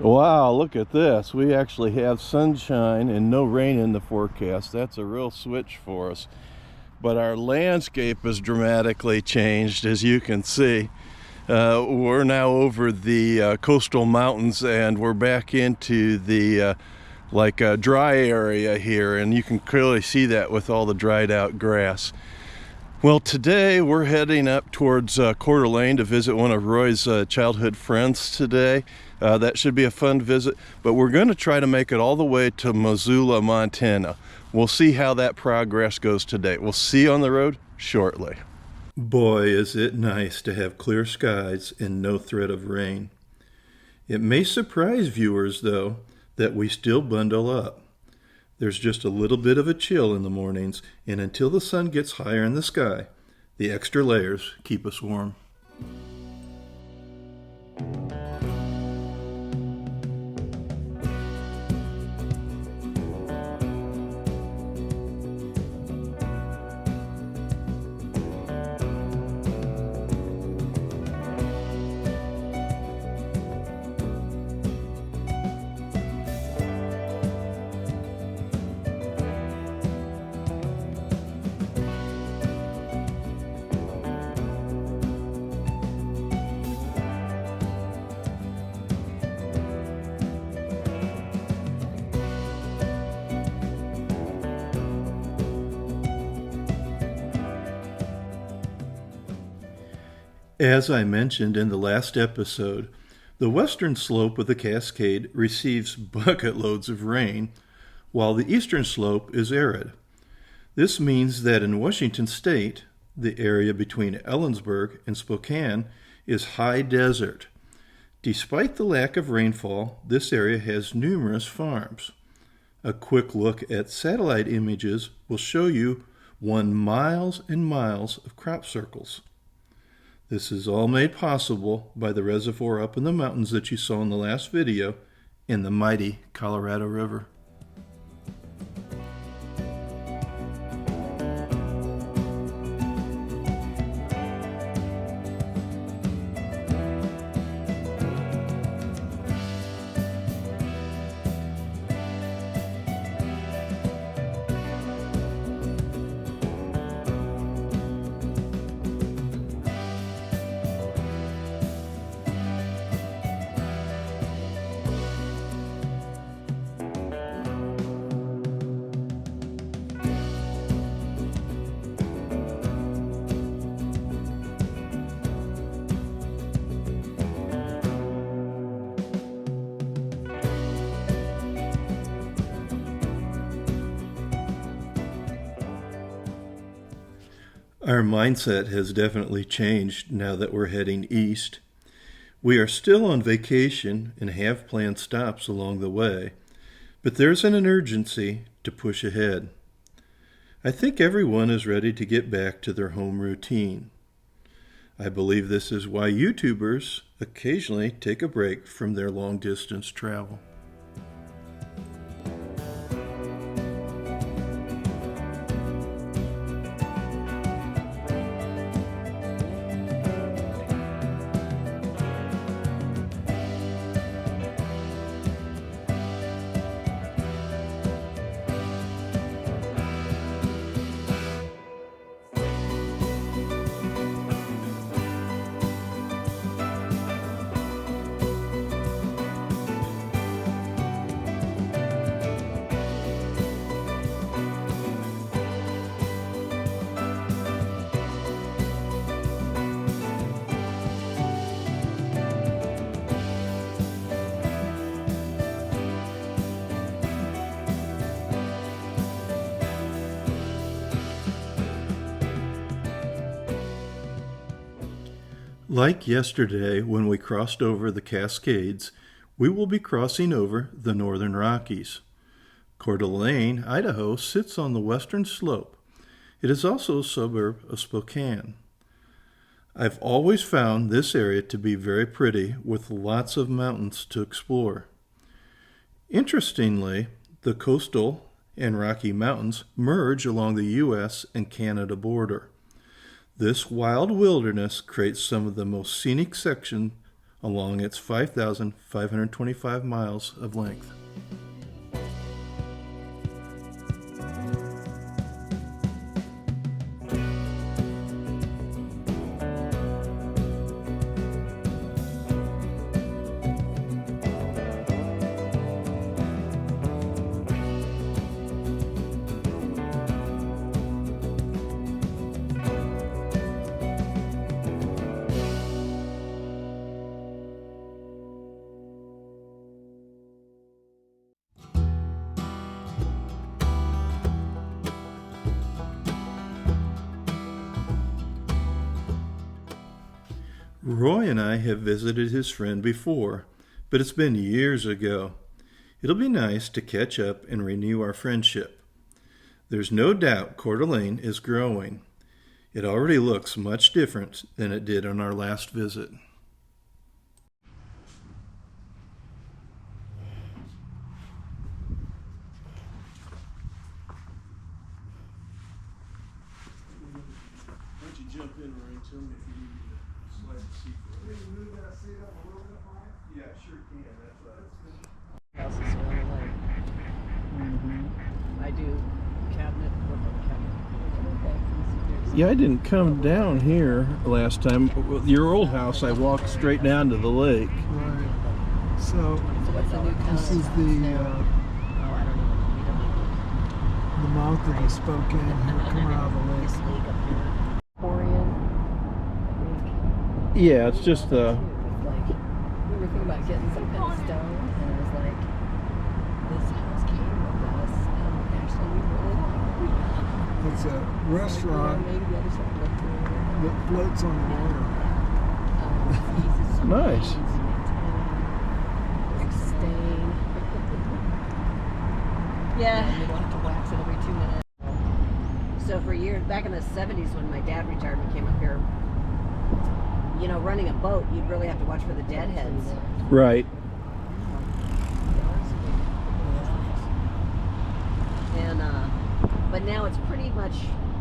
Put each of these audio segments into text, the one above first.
Wow, look at this. We actually have sunshine and no rain in the forecast. That's a real switch for us. But our landscape has dramatically changed, as you can see. We're now over the coastal mountains, and we're back into the dry area here, and you can clearly see that with all the dried out grass. Well, today we're heading up towards Coeur to visit one of Roy's childhood friends today. That should be a fun visit, but we're going to try to make it all the way to Missoula, Montana. We'll see how that progress goes today. We'll see you on the road shortly. Boy, is it nice to have clear skies and no threat of rain. It may surprise viewers, though, that we still bundle up. There's just a little bit of a chill in the mornings, and until the sun gets higher in the sky, the extra layers keep us warm. As I mentioned in the last episode, the western slope of the Cascade receives bucket loads of rain, while the eastern slope is arid. This means that in Washington state, the area between Ellensburg and Spokane is high desert. Despite the lack of rainfall, this area has numerous farms. A quick look at satellite images will show you miles and miles of crop circles. This is all made possible by the reservoir up in the mountains that you saw in the last video in the mighty Colorado River. Our mindset has definitely changed now that we're heading east. We are still on vacation and have planned stops along the way, but there's an urgency to push ahead. I think everyone is ready to get back to their home routine. I believe this is why YouTubers occasionally take a break from their long-distance travel. Like yesterday when we crossed over the Cascades, we will be crossing over the Northern Rockies. Coeur d'Alene, Idaho sits on the western slope. It is also a suburb of Spokane. I've always found this area to be very pretty with lots of mountains to explore. Interestingly, the coastal and Rocky Mountains merge along the U.S. and Canada border. This wild wilderness creates some of the most scenic sections along its 5,525 miles of length. Roy and I have visited his friend before, but it's been years ago. It'll be nice to catch up and renew our friendship. There's no doubt Coeur d'Alene is growing. It already looks much different than it did on our last visit. Why don't you jump in, Roy, and tell me if you need me to slide the seat for you. Can you move that seat up a little bit more? Yeah, sure can. That's good. House is really like, I do cabinet, Yeah, I didn't come down here last time. Your old house, I walked straight down to the lake. Right. So what's the new this is the mouth of the Spokane here coming out of the lake. Yeah, it's just we were thinking about getting some kind of stone, and it was like, this house came with us, and actually we really like it. It's a restaurant Maybe the other stuff looked good. that floats on the water. nice. Stain. Yeah, you don't have to wax it every 2 minutes. So for years, back in the 70s when my dad retired and came up here, you know, running a boat, you'd really have to watch for the deadheads. Right. And, but now it's pretty much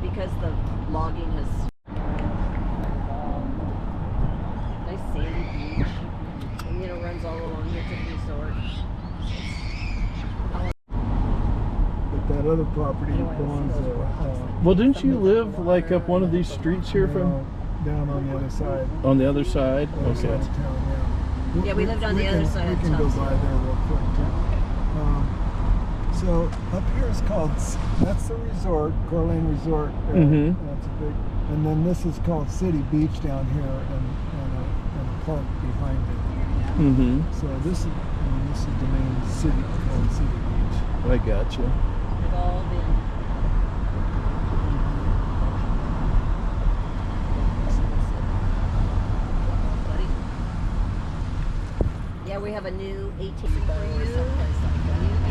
because the logging has nice sandy beach, and you know, runs all along here to the resort. But that other property belongs to Well, didn't you live like up one of these streets here from down on the other side. on the other side? Other side of town, yeah. Yeah, we lived on the other side of We can town, go so- by there real quick too. So up here is called, that's the resort, Coeur d'Alene Resort. Mhm. That's a big, and then this is called City Beach down here, and a park behind it. Mm-hmm. So this is the main city called City Beach. I got you. They've all been. Yeah, we have a new 18 for you.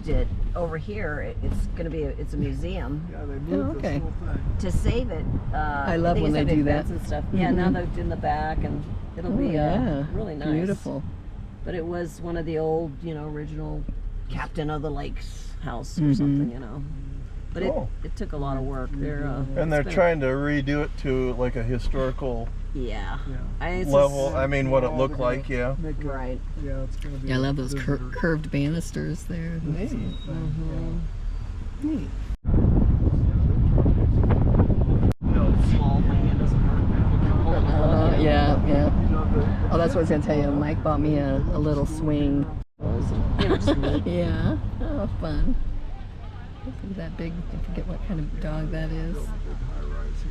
it over here. It's going to be it's a museum. Yeah, they moved this whole thing. To save it, I love think when it's they do that. and stuff. Yeah, now they're in the back, and it'll be really nice. Beautiful. But it was one of the old, original Captain of the Lakes house or something, But it took a lot of work. And they're trying to redo it to like a historical level. I mean, what it looked like, Make it, Right. Yeah, it's going to be. Yeah, I love those visitor. curved banisters there. Neat. Neat. Small land doesn't hurt. Yeah. Oh, that's what I was going to tell you. Mike bought me a little swing. Just neat. Yeah. Oh, fun. Look at that big, I forget what kind of dog that is.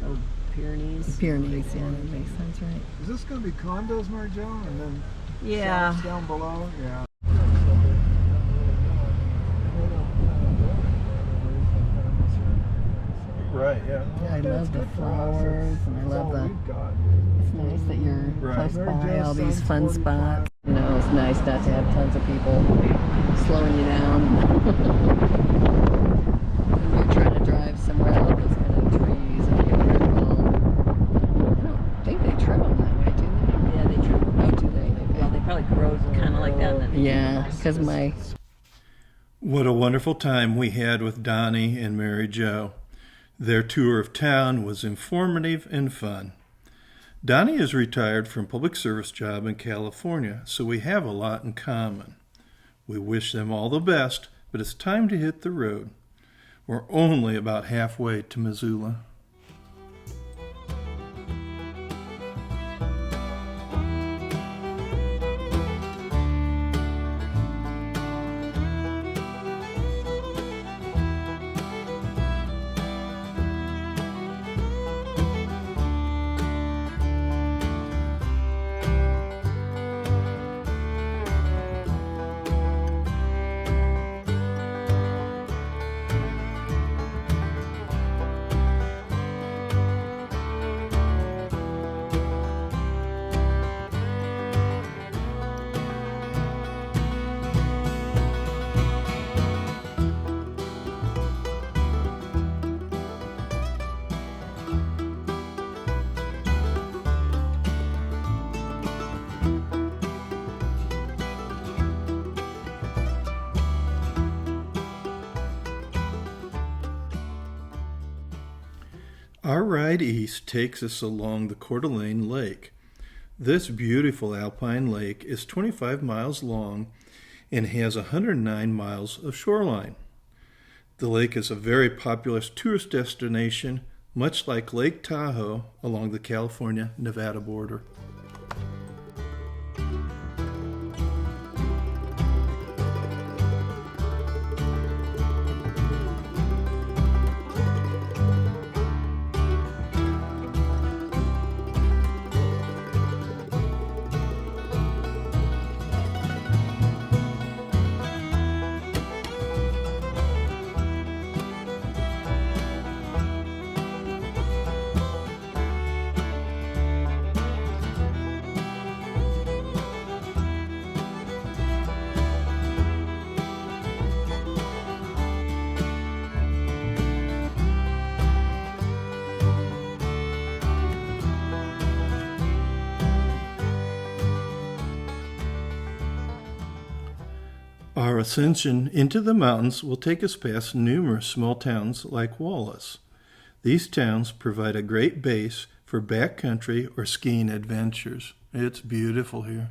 Oh, Pyrenees. Pyrenees, yeah, that makes sense, right? Is this going to be condos, Mary Jo? And then Yeah. shops down below? Yeah. Right, yeah. Yeah, I love the flowers, and I love the, We've got. it's nice that you're Right. close by all these fun spots. It's nice not to have tons of people slowing you down. When you're trying to drive somewhere out those kind of trees, and you get I don't think they trim them that way, do they? Yeah, they trim. Oh, do they? Well, they probably grow kind of like that. And then Yeah, because my What a wonderful time we had with Donnie and Mary Jo. Their tour of town was informative and fun. Donnie is retired from a public service job in California, so we have a lot in common. We wish them all the best, but it's time to hit the road. We're only about halfway to Missoula. Our ride east takes us along the Coeur d'Alene Lake. This beautiful alpine lake is 25 miles long and has 109 miles of shoreline. The lake is a very popular tourist destination, much like Lake Tahoe along the California-Nevada border. Our ascension into the mountains will take us past numerous small towns like Wallace. These towns provide a great base for backcountry or skiing adventures. It's beautiful here.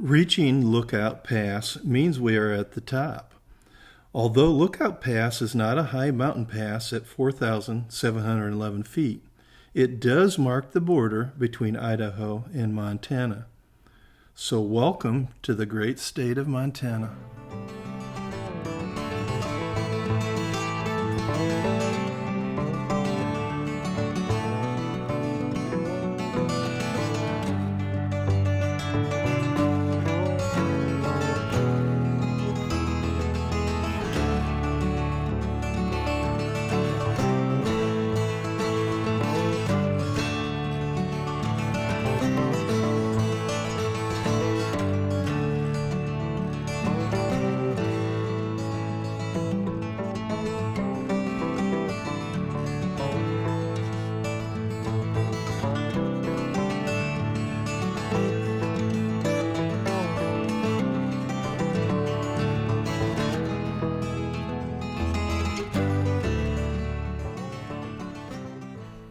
Reaching Lookout Pass means we are at the top. Although Lookout Pass is not a high mountain pass at 4,711 feet, it does mark the border between Idaho and Montana. So welcome to the great state of Montana.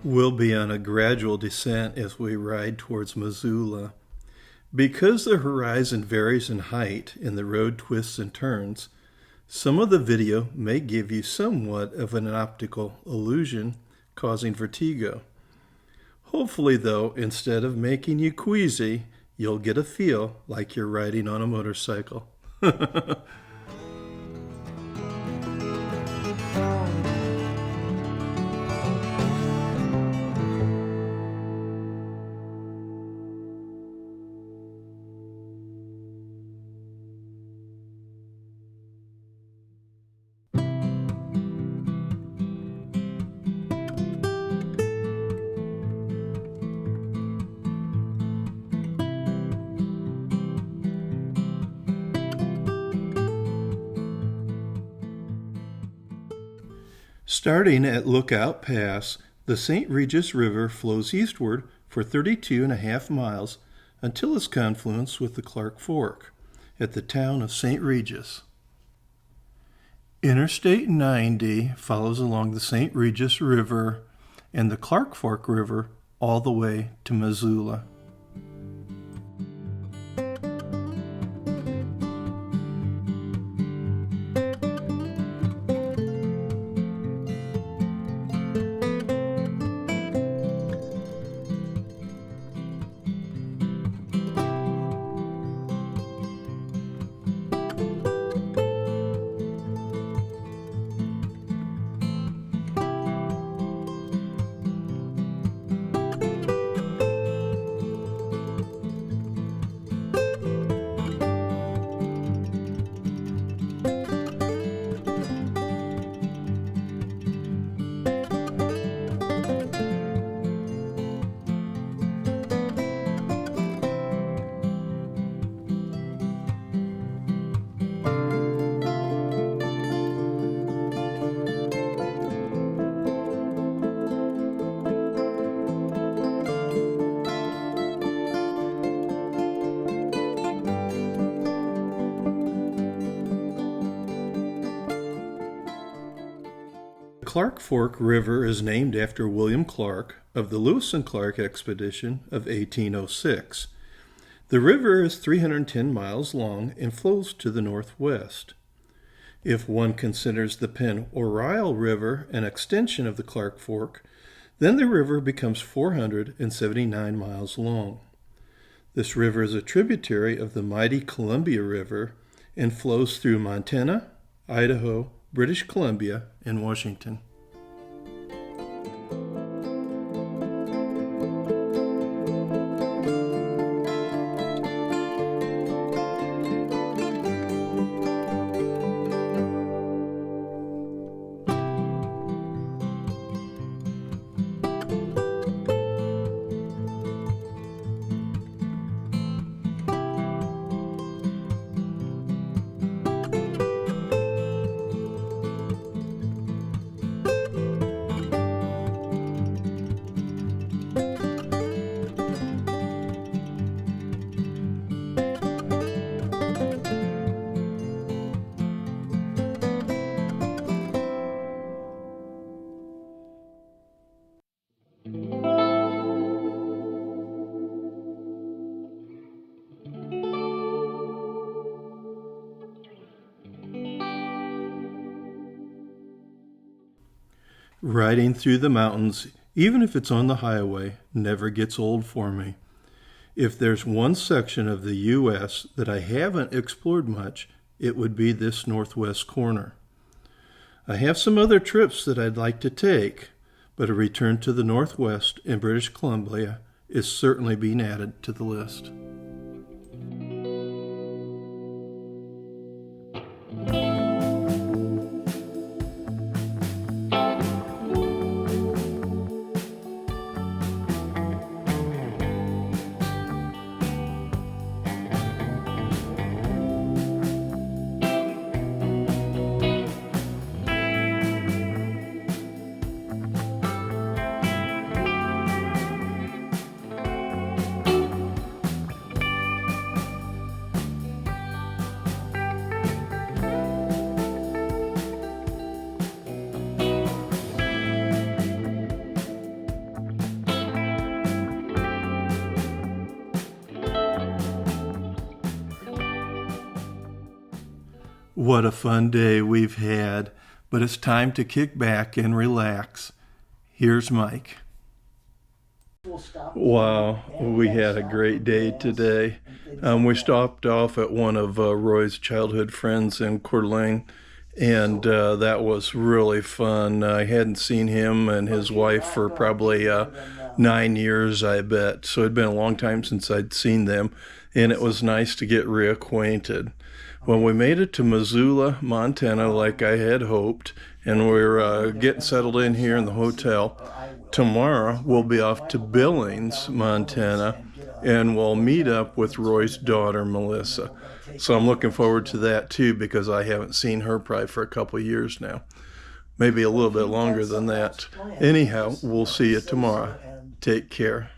We'll be on a gradual descent as we ride towards Missoula. Because the horizon varies in height and the road twists and turns, some of the video may give you somewhat of an optical illusion, causing vertigo. Hopefully, though, instead of making you queasy, you'll get a feel like you're riding on a motorcycle. Starting at Lookout Pass, the St. Regis River flows eastward for 32.5 miles until its confluence with the Clark Fork at the town of St. Regis. Interstate 90 follows along the St. Regis River and the Clark Fork River all the way to Missoula. The Clark Fork River is named after William Clark of the Lewis and Clark expedition of 1806. The river is 310 miles long and flows to the northwest. If one considers the Penn Oriole River an extension of the Clark Fork, then the river becomes 479 miles long. This river is a tributary of the mighty Columbia River and flows through Montana, Idaho, British Columbia, and Washington. Riding through the mountains, even if it's on the highway, never gets old for me. If there's one section of the U.S. that I haven't explored much, it would be this northwest corner. I have some other trips that I'd like to take, but a return to the Northwest in British Columbia is certainly being added to the list. What a fun day we've had, but it's time to kick back and relax. Here's Mike. Wow, we had a great day today. We stopped off at one of Roy's childhood friends in Coeur, and that was really fun. I hadn't seen him and his wife for probably 9 years, I bet. So it'd been a long time since I'd seen them, and it was nice to get reacquainted. When we made it to Missoula, Montana, like I had hoped, and we're getting settled in here in the hotel, tomorrow we'll be off to Billings, Montana, and we'll meet up with Roy's daughter, Melissa. So I'm looking forward to that too, because I haven't seen her probably for a couple of years now. Maybe a little bit longer than that. Anyhow, we'll see you tomorrow. Take care.